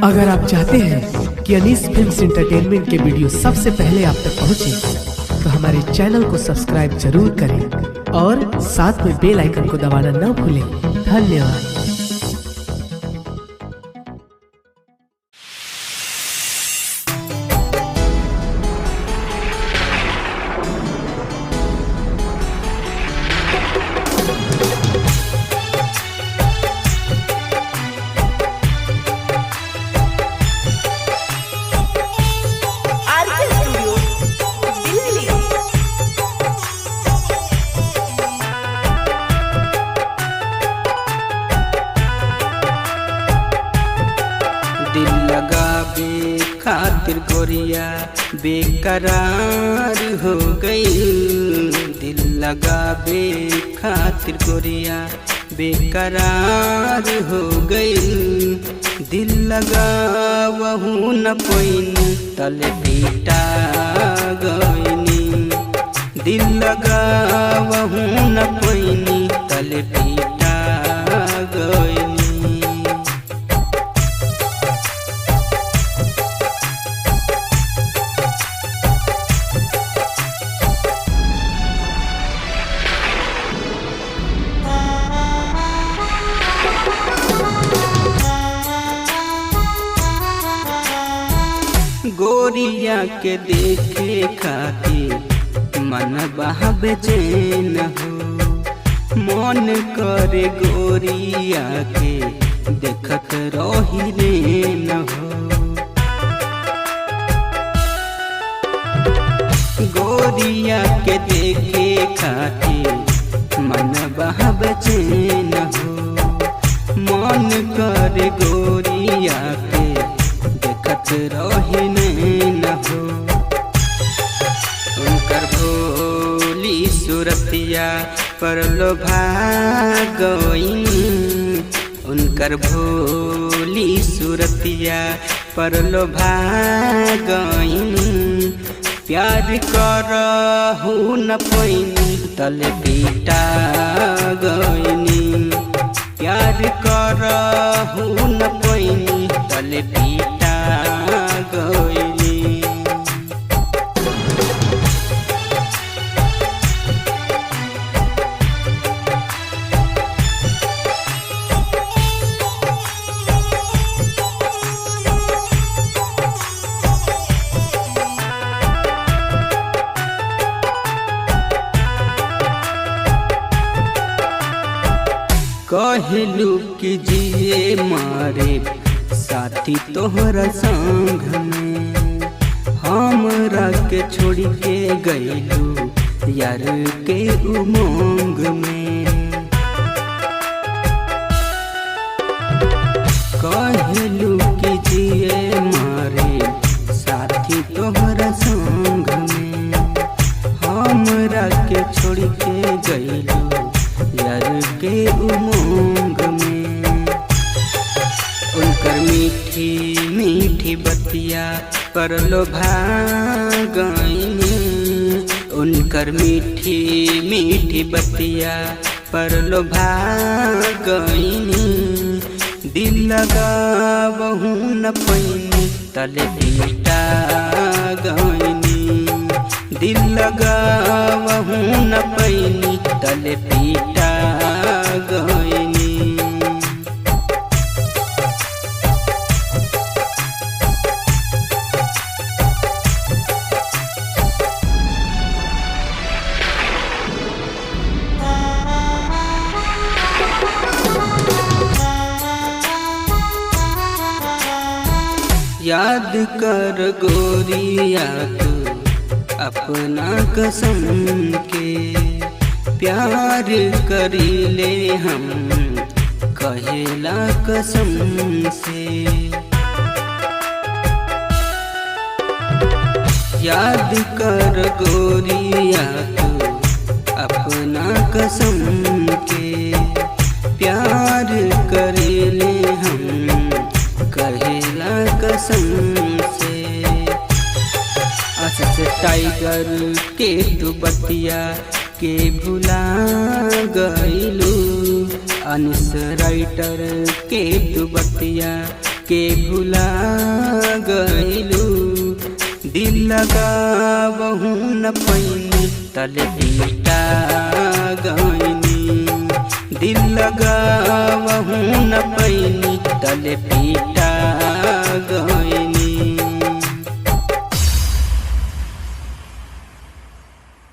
अगर आप चाहते हैं कि अनीस फिल्म्स एंटरटेनमेंट के वीडियो सबसे पहले आप तक पहुंचे, तो हमारे चैनल को सब्सक्राइब जरूर करें और साथ में बेल आइकन को दबाना न भूलें। धन्यवाद। दिल लगावे खातिर गोरिया बेकरार हो गई। दिल लगावे खातिर गोरिया बेकरार हो गई। दिल लगावहू न पैनी तले पीटा गईनी। दिल लगावहू न पैनी तले पीटा गईनी। गोरिया के देखे खातिर मन बहा बेचैन हो। मन करे गोरिया के देखत रही रे न हो। गोरिया के देखे खातिर मन बहा बेचैन हो। मन करे गोरिया के देखत रही न हो। उनकर भोली सूरतिया पर लोभा गईनी। उनकर भोली सूरतिया पर लोभा गईनी। प्यार करहू न पैनी तले पीटा गईनी। प्यार करहू न पैनी तले पीटा गईनी। कहलू कि जिए मारे साथी तोहरा संग में। हमरा के छोड़ के गईलू यार के उमंग में। कहलू कि जिए मारे साथी तोहरा संग में। हमरा के छोड़ के गईलू यार के उमंग में। उनकर मीठी मीठी बतिया पर लोभा गईनी। उनकर मीठी मीठी बतिया पर लोभा गईनी। दिल लगावहू न पैनी तले पीटा गईनी। दिल लगावहू न पैनी तले पीटा गईनी। याद कर गोरिया तू अपना कसम के। प्यार करीले हम कहेला कसम से। याद कर गोरिया तू अपना कसम के। प्यार करीले हम कहेला कसम से। टाइगर के तू बतिया के भुला गईलू। अनिस राइटर के तू बतिया के भुला गइलू। दिल लगावहु न पैनी तले पीटा गइनी। दिल लगावहु न पैनी तले पीटा